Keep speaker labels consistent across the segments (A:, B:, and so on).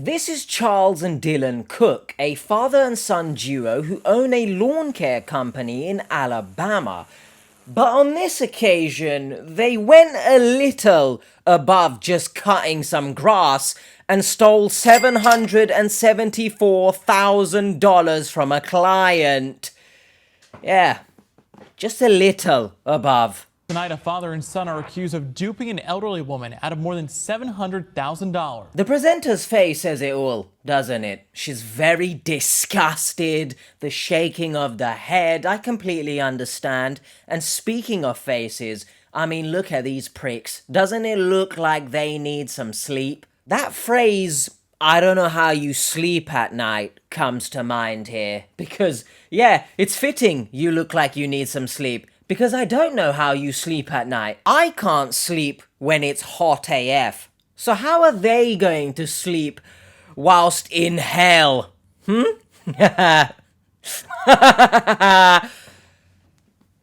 A: This is Charles and Dillon Cook, a father and son duo who own a lawn care company in Alabama. But on this occasion, they went a little above just cutting some grass and stole $774,000 from a client. Yeah, just a little above.
B: Tonight, a father and son are accused of duping an elderly woman out of more than $700,000.
A: The presenter's face says it all, doesn't it? She's very disgusted, the shaking of the head, I completely understand. And speaking of faces, I mean, look at these pricks. Doesn't it look like they need some sleep? That phrase, "I don't know how you sleep at night," comes to mind here. Because, yeah, it's fitting you look like you need some sleep. Because I don't know how you sleep at night. I can't sleep when it's hot AF. So how are they going to sleep whilst in hell?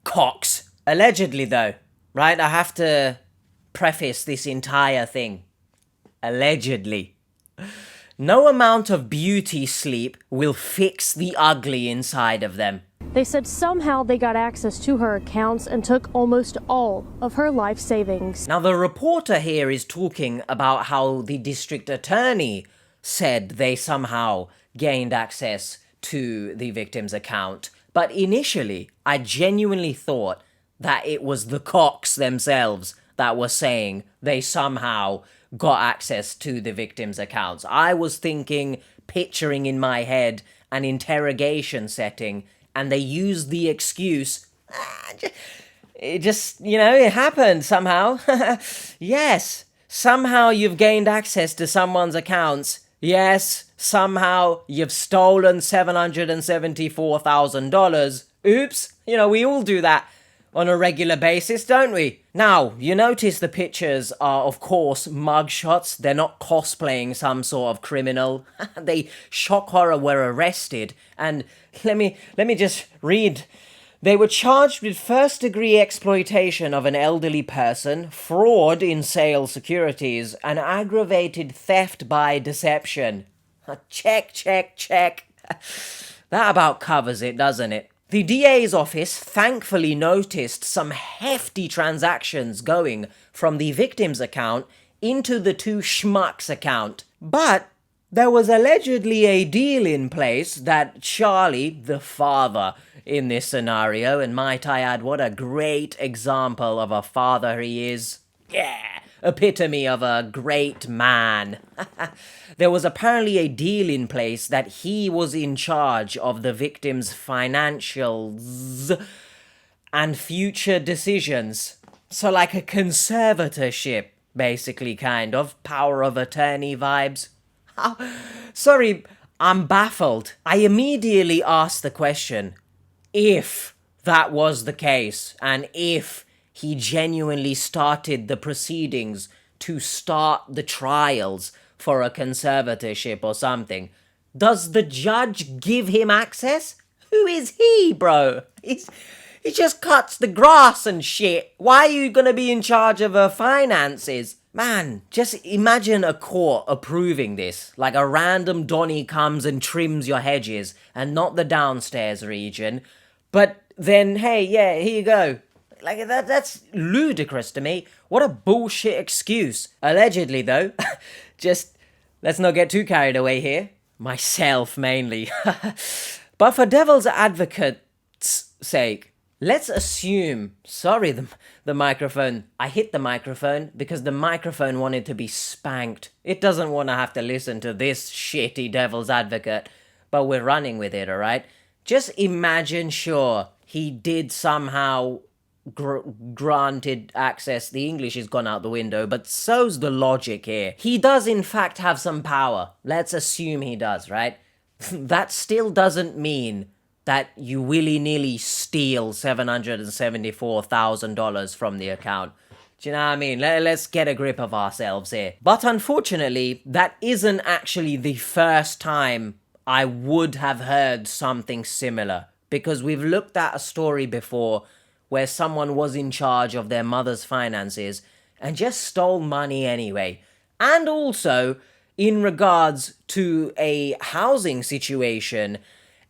A: Cocks. Allegedly though, right? I have to preface this entire thing. Allegedly. No amount of beauty sleep will fix the ugly inside of them.
C: They said somehow they got access to her accounts and took almost all of her life savings.
A: Now, the reporter here is talking about how the district attorney said they somehow gained access to the victim's account. But initially, I genuinely thought that it was the Cocks themselves that were saying they somehow got access to the victim's accounts. I was picturing in my head an interrogation setting, and they used the excuse, it happened somehow. Yes, somehow you've gained access to someone's accounts. Yes, somehow you've stolen $774,000. Oops, we all do that on a regular basis, don't we? Now, you notice the pictures are, of course, mugshots. They're not cosplaying some sort of criminal. They, shock horror, were arrested. And let me just read. They were charged with first-degree exploitation of an elderly person, fraud in sale securities, and aggravated theft by deception. Check, check, check. That about covers it, doesn't it? The DA's office thankfully noticed some hefty transactions going from the victim's account into the two schmucks' account. But there was allegedly a deal in place that Charlie, the father in this scenario, and might I add, what a great example of a father he is. Yeah, epitome of a great man. There was apparently a deal in place that he was in charge of the victim's financials and future decisions. So like a conservatorship, basically, kind of. Power of attorney vibes. Sorry, I'm baffled. I immediately asked the question, if that was the case, and if he genuinely started the proceedings to start the trials for a conservatorship or something, does the judge give him access? Who is he, bro? He just cuts the grass and shit. Why are you gonna be in charge of her finances? Man, just imagine a court approving this. Like a random Donny comes and trims your hedges, and not the downstairs region. But then, hey, yeah, here you go. Like, that's ludicrous to me. What a bullshit excuse. Allegedly, though. Just, let's not get too carried away here. Myself, mainly. But for devil's advocate's sake, let's assume... Sorry, the microphone. I hit the microphone because the microphone wanted to be spanked. It doesn't want to have to listen to this shitty devil's advocate. But we're running with it, alright? Just imagine, sure, he did somehow... granted access. The English has gone out the window, but so's the logic here. He does in fact have some power. Let's assume he does, right? That still doesn't mean that you willy-nilly steal $774,000 from the account. Do you know what I mean? Let's get a grip of ourselves here. But unfortunately, that isn't actually the first time I would have heard something similar. Because we've looked at a story before where someone was in charge of their mother's finances and just stole money anyway. And also, in regards to a housing situation.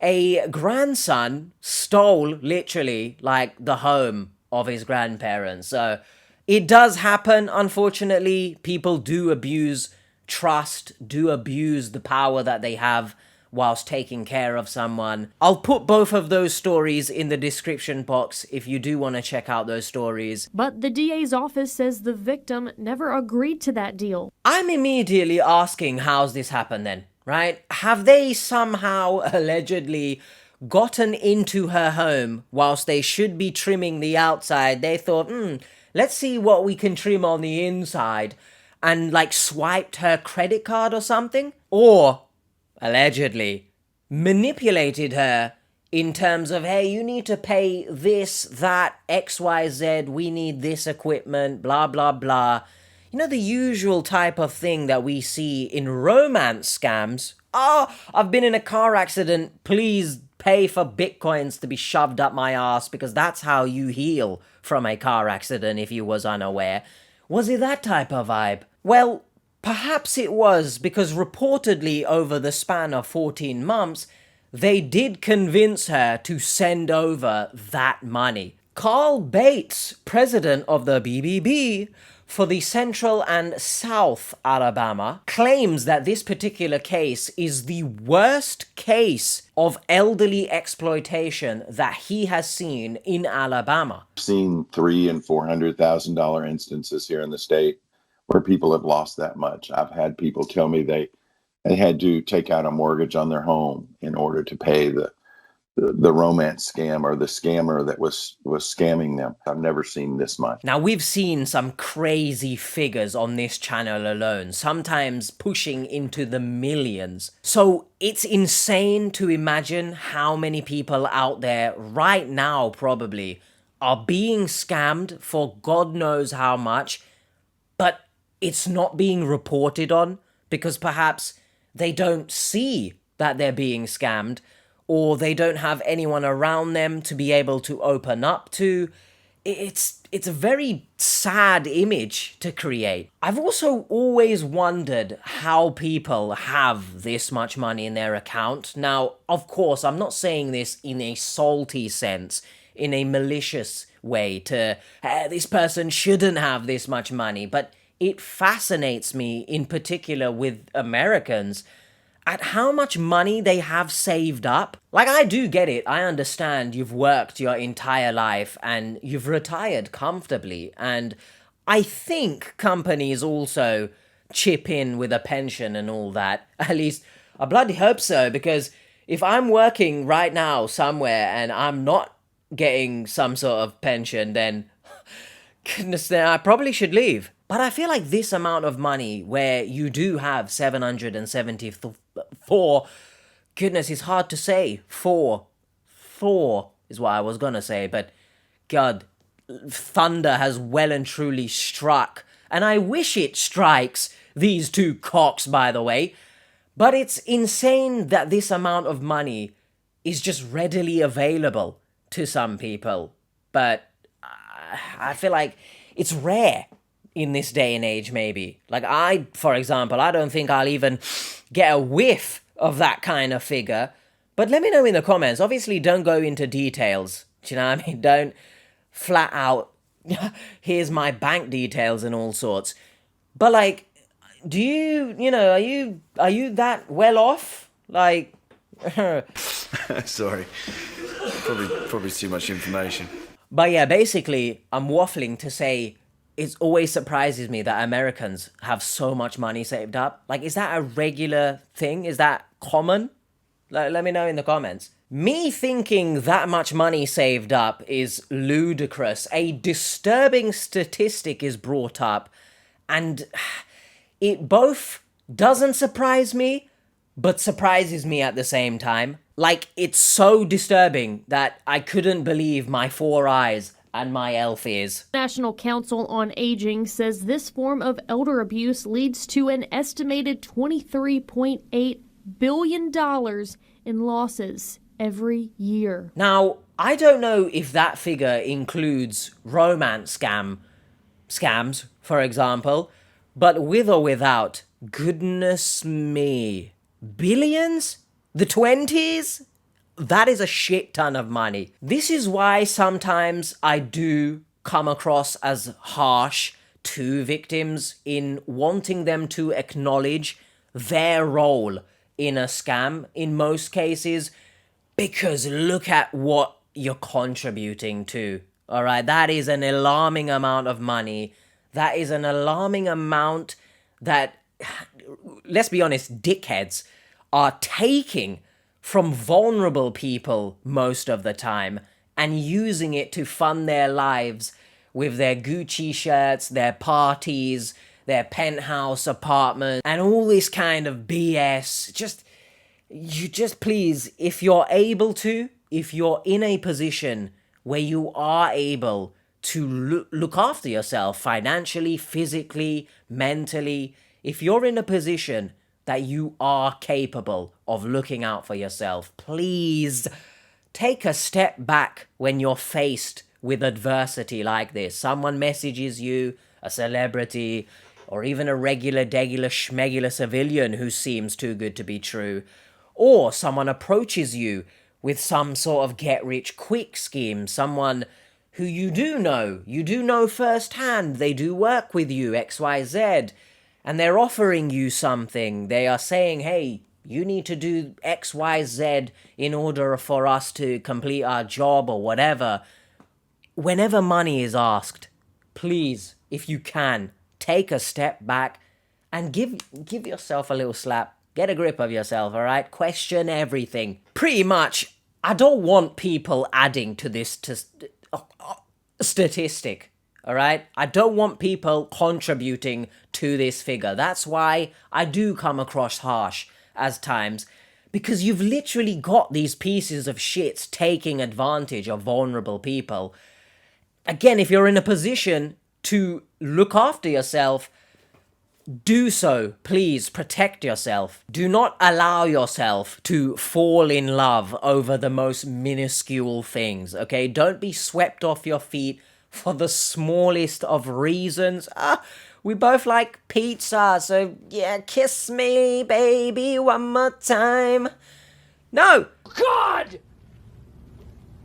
A: A grandson stole literally like the home of his grandparents. So it does happen, unfortunately. People do abuse trust, do abuse the power that they have whilst taking care of someone. I'll put both of those stories in the description box if you do want to check out those stories.
C: But the DA's office says the victim never agreed to that deal.
A: I'm immediately asking, how's this happened then, right? Have they somehow allegedly gotten into her home whilst they should be trimming the outside? They thought, let's see what we can trim on the inside, and like swiped her credit card or something? Or allegedly manipulated her in terms of, hey, you need to pay this, that, XYZ, we need this equipment, blah, blah, blah. You know, the usual type of thing that we see in romance scams. Oh, I've been in a car accident, please pay for bitcoins to be shoved up my ass, because that's how you heal from a car accident if you was unaware. Was it that type of vibe? Well, perhaps it was, because reportedly over the span of 14 months, they did convince her to send over that money. Carl Bates, president of the BBB for the Central and South Alabama, claims that this particular case is the worst case of elderly exploitation that he has seen in Alabama.
D: I've seen $300,000 and $400,000 instances here in the state where people have lost that much. I've had people tell me they had to take out a mortgage on their home in order to pay the romance scam or the scammer that was scamming them. I've never seen this much.
A: Now, we've seen some crazy figures on this channel alone, sometimes pushing into the millions. So it's insane to imagine how many people out there right now probably are being scammed for God knows how much, but it's not being reported on because perhaps they don't see that they're being scammed, or they don't have anyone around them to be able to open up to. It's a very sad image to create. I've also always wondered how people have this much money in their account. Now, of course, I'm not saying this in a salty sense, in a malicious way to, this person shouldn't have this much money, but it fascinates me in particular with Americans at how much money they have saved up. Like, I do get it. I understand you've worked your entire life and you've retired comfortably. And I think companies also chip in with a pension and all that. At least, I bloody hope so, because if I'm working right now somewhere and I'm not getting some sort of pension, then goodness, then I probably should leave. But I feel like this amount of money where you do have 774, goodness, it's hard to say. Four is what I was gonna say, but God, thunder has well and truly struck. And I wish it strikes these two cocks, by the way. But it's insane that this amount of money is just readily available to some people. But I feel like it's rare in this day and age, maybe. Like I, for example, I don't think I'll even get a whiff of that kind of figure. But let me know in the comments. Obviously, don't go into details. Do you know what I mean? Don't flat out, here's my bank details and all sorts. But like, do you know, are you that well off? Like,
E: Sorry. Probably too much information.
A: But yeah, basically, I'm waffling to say it always surprises me that Americans have so much money saved up. Like, is that a regular thing? Is that common? Let me know in the comments. Me thinking that much money saved up is ludicrous. A disturbing statistic is brought up, and it both doesn't surprise me, but surprises me at the same time. Like, it's so disturbing that I couldn't believe my 4 eyes and my elf ears.
C: National Council on Aging says this form of elder abuse leads to an estimated $23.8 billion in losses every year.
A: Now, I don't know if that figure includes romance scams, for example, but with or without, Goodness me. Billions? The 20s? That is a shit ton of money. This is why sometimes I do come across as harsh to victims in wanting them to acknowledge their role in a scam in most cases, because look at what you're contributing to. All right, that is an alarming amount of money. That is an alarming amount that, let's be honest, dickheads are taking from vulnerable people most of the time and using it to fund their lives with their Gucci shirts, their parties, their penthouse apartment, and all this kind of BS. Just please, if you're able to, if you're in a position where you are able to look after yourself financially, physically, mentally, if you're in a position that you are capable of looking out for yourself, please take a step back when you're faced with adversity like this. Someone messages you, a celebrity, or even a regular, degular, schmegular civilian who seems too good to be true, or someone approaches you with some sort of get-rich-quick scheme, someone who you do know firsthand, they do work with you, XYZ, and they're offering you something. They are saying, hey, you need to do XYZ in order for us to complete our job or whatever. Whenever money is asked, please, if you can, take a step back and give yourself a little slap. Get a grip of yourself, all right? Question everything. Pretty much, I don't want people adding to this statistic, all right? I don't want people contributing to this figure. That's why I do come across harsh as times, because you've literally got these pieces of shit taking advantage of vulnerable people. Again, if you're in a position to look after yourself, do so. Please protect yourself. Do not allow yourself to fall in love over the most minuscule things, okay? Don't be swept off your feet for the smallest of reasons. We both like pizza, so yeah, kiss me, baby, one more time. No!
F: God!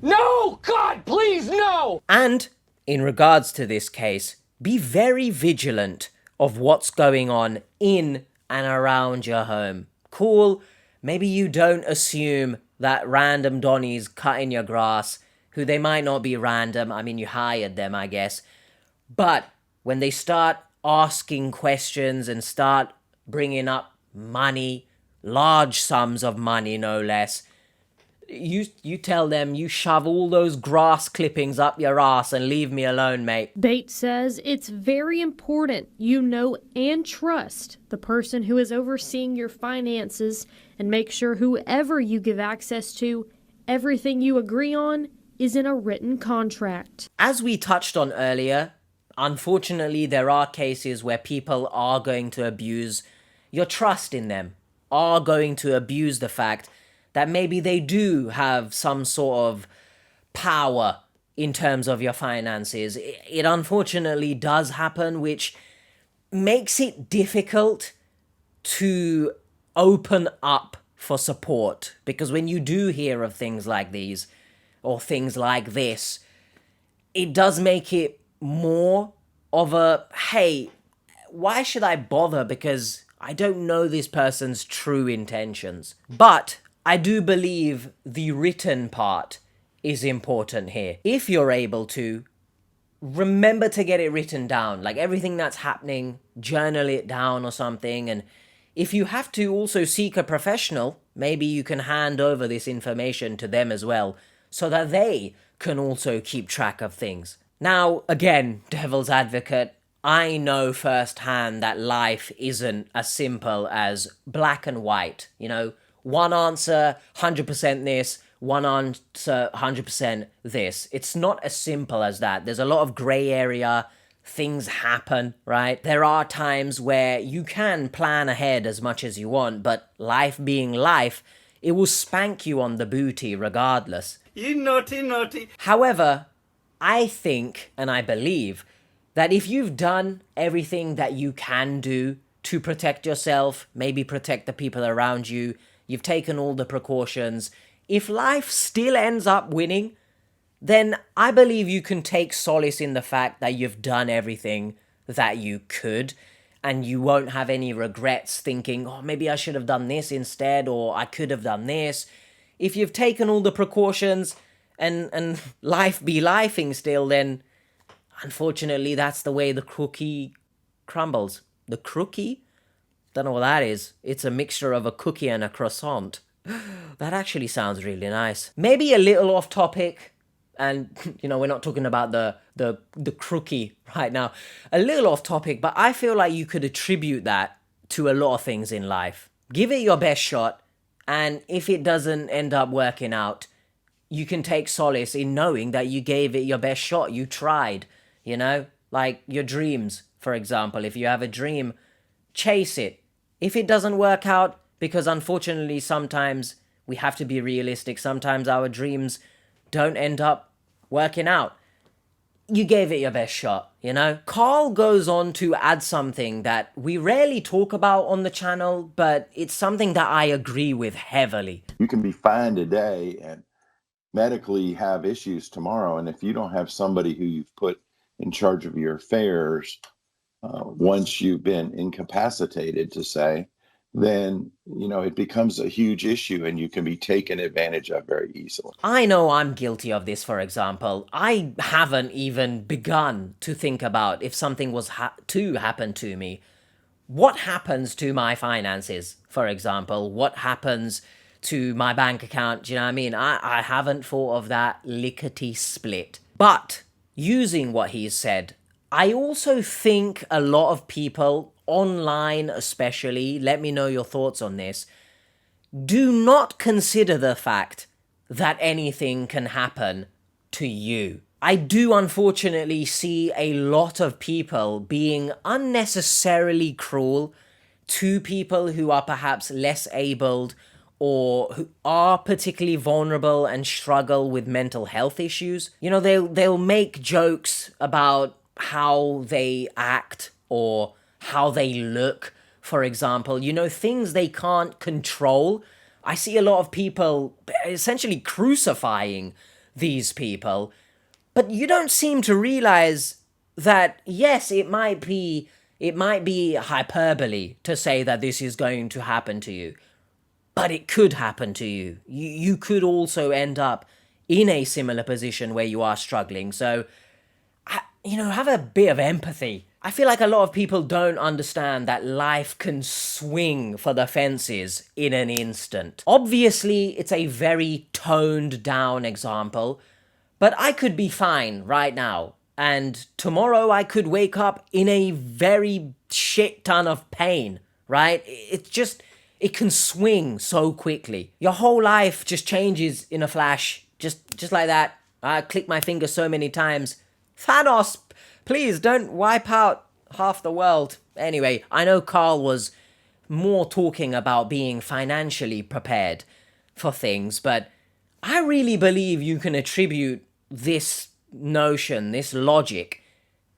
F: No! God, please, no!
A: And, in regards to this case, be very vigilant of what's going on in and around your home. Cool, maybe you don't assume that random Donnies cutting your grass, who they might not be random, I mean you hired them, I guess, but when they start asking questions and start bringing up money, large sums of money no less, you tell them, you shove all those grass clippings up your ass and leave me alone, mate.
C: Bates says it's very important you know and trust the person who is overseeing your finances, and make sure whoever you give access to, everything you agree on is in a written contract.
A: As we touched on earlier, unfortunately there are cases where people are going to abuse your trust in them, are going to abuse the fact that maybe they do have some sort of power in terms of your finances. It unfortunately does happen, which makes it difficult to open up for support. Because when you do hear of things like these, or things like this, it does make it more of a, hey, why should I bother? Because I don't know this person's true intentions. But I do believe the written part is important here. If you're able to, remember to get it written down. Like everything that's happening, journal it down or something. And if you have to also seek a professional, maybe you can hand over this information to them as well, so that they can also keep track of things. Now, again, devil's advocate, I know firsthand that life isn't as simple as black and white, you know? One answer, 100% this, one answer, 100% this. It's not as simple as that. There's a lot of gray area. Things happen, right? There are times where you can plan ahead as much as you want, but life being life, it will spank you on the booty regardless.
F: You naughty, naughty.
A: However, I think and I believe that if you've done everything that you can do to protect yourself, maybe protect the people around you. You've taken all the precautions. If life still ends up winning, then I believe you can take solace in the fact that you've done everything that you could, and you won't have any regrets thinking, oh, maybe I should have done this instead, or I could have done this. If you've taken all the precautions and life be lifing still, then unfortunately that's the way the cookie crumbles. The crookie? Don't know what that is. It's a mixture of a cookie and a croissant. That actually sounds really nice. Maybe a little off topic, and we're not talking about the crookie right now. A little off topic, but I feel like you could attribute that to a lot of things in life. Give it your best shot, and if it doesn't end up working out, you can take solace in knowing that you gave it your best shot. You tried, like your dreams, for example. If you have a dream, chase it. If it doesn't work out, because unfortunately sometimes we have to be realistic, sometimes our dreams don't end up working out. You gave it your best shot, Carl goes on to add something that we rarely talk about on the channel, but it's something that I agree with heavily.
D: You can be fine today and medically have issues tomorrow. And if you don't have somebody who you've put in charge of your affairs, once you've been incapacitated, to say, then, it becomes a huge issue and you can be taken advantage of very easily.
A: I know I'm guilty of this, for example. I haven't even begun to think about if something was to happen to me. What happens to my finances, for example? What happens to my bank account? Do you know what I mean? I haven't thought of that lickety split. But using what he said, I also think a lot of people, online especially, let me know your thoughts on this, do not consider the fact that anything can happen to you. I do unfortunately see a lot of people being unnecessarily cruel to people who are perhaps less abled or who are particularly vulnerable and struggle with mental health issues. They'll make jokes about how they act or how they look, for example, things they can't control. I see a lot of people essentially crucifying these people, but you don't seem to realize that, yes, it might be hyperbole to say that this is going to happen to you, but it could happen to you. You could also end up in a similar position where you are struggling. So, have a bit of empathy. I feel like a lot of people don't understand that life can swing for the fences in an instant. Obviously, it's a very toned down example, but I could be fine right now. And tomorrow I could wake up in a very shit ton of pain, right? It can swing so quickly. Your whole life just changes in a flash, just like that. I click my finger so many times. Thanos, please don't wipe out half the world. Anyway, I know Carl was more talking about being financially prepared for things, but I really believe you can attribute this notion, this logic,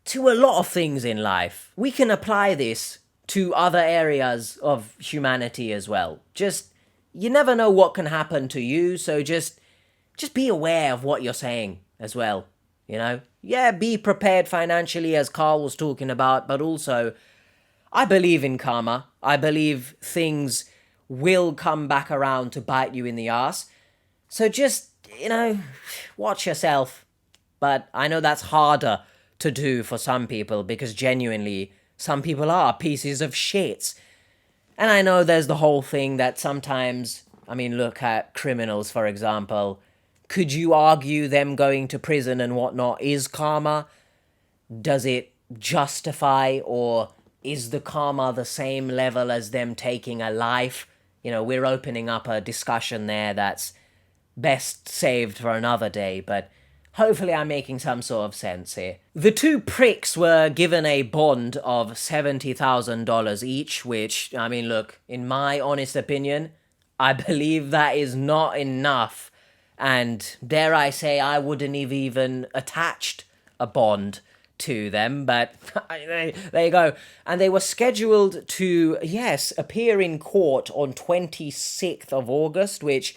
A: to a lot of things in life. We can apply this to other areas of humanity as well. You never know what can happen to you, so just be aware of what you're saying as well, Yeah, be prepared financially, as Carl was talking about, but also, I believe in karma. I believe things will come back around to bite you in the ass. So just, watch yourself. But I know that's harder to do for some people, because genuinely, some people are pieces of shit. And I know there's the whole thing that sometimes, look at criminals, for example. Could you argue them going to prison and whatnot is karma? Does it justify, or is the karma the same level as them taking a life? We're opening up a discussion there that's best saved for another day, but hopefully I'm making some sort of sense here. The two pricks were given a bond of $70,000 each, which, look, in my honest opinion, I believe that is not enough. And dare I say, I wouldn't have even attached a bond to them, but there you go. And they were scheduled to, yes, appear in court on 26th of August, which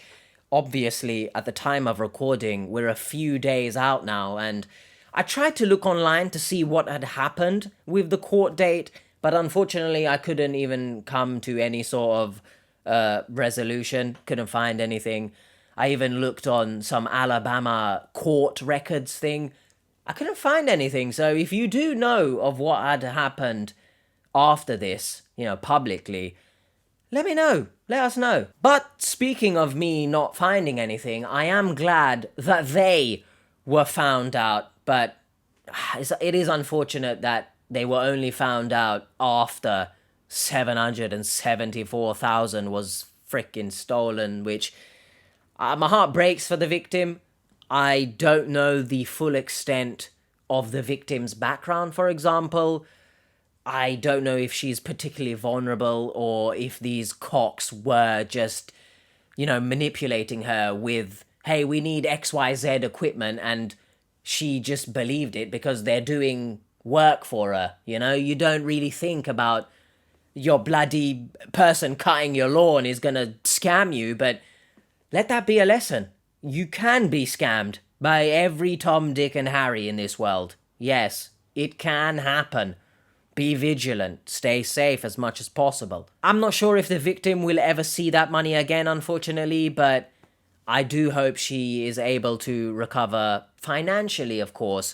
A: obviously at the time of recording, we're a few days out now. And I tried to look online to see what had happened with the court date, but unfortunately I couldn't even come to any sort of resolution, couldn't find anything. I even looked on some Alabama court records thing. I couldn't find anything. So if you do know of what had happened after this, publicly, let me know. Let us know. But speaking of me not finding anything, I am glad that they were found out. But it is unfortunate that they were only found out after 774,000 was freaking stolen, which my heart breaks for the victim. I don't know the full extent of the victim's background, for example. I don't know if she's particularly vulnerable or if these cocks were just, manipulating her with, hey, we need XYZ equipment, and she just believed it because they're doing work for her. You don't really think about your bloody person cutting your lawn is gonna scam you, but let that be a lesson. You can be scammed by every Tom, Dick, and Harry in this world. Yes, it can happen. Be vigilant. Stay safe as much as possible. I'm not sure if the victim will ever see that money again, unfortunately, but I do hope she is able to recover financially, of course,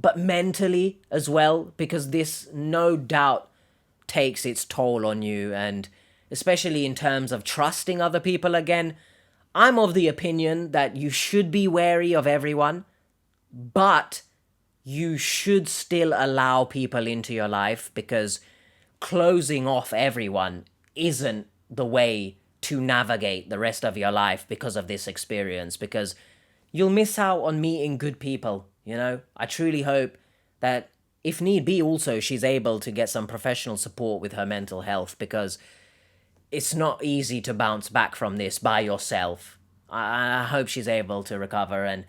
A: but mentally as well, because this no doubt takes its toll on you, and especially in terms of trusting other people again. I'm of the opinion that you should be wary of everyone, but you should still allow people into your life, because closing off everyone isn't the way to navigate the rest of your life because of this experience, because you'll miss out on meeting good people, I truly hope that, if need be, also she's able to get some professional support with her mental health, because it's not easy to bounce back from this by yourself. I hope she's able to recover, and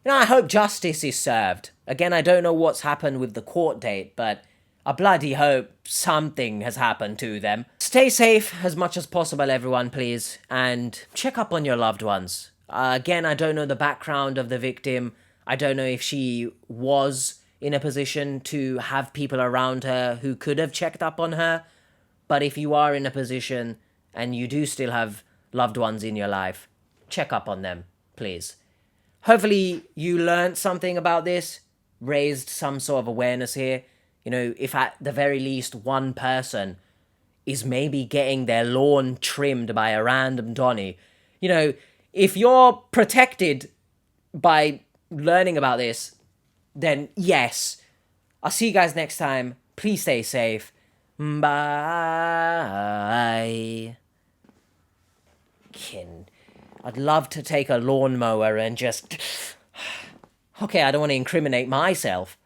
A: I hope justice is served. Again, I don't know what's happened with the court date, but I bloody hope something has happened to them. Stay safe as much as possible, everyone, please, and check up on your loved ones. Again, I don't know the background of the victim. I don't know if she was in a position to have people around her who could have checked up on her. But if you are in a position and you do still have loved ones in your life, check up on them, please. Hopefully you learned something about this, raised some sort of awareness here. If at the very least one person is maybe getting their lawn trimmed by a random Donny, if you're protected by learning about this, then yes. I'll see you guys next time. Please stay safe. Bye. I'd love to take a lawnmower and just... Okay, I don't want to incriminate myself,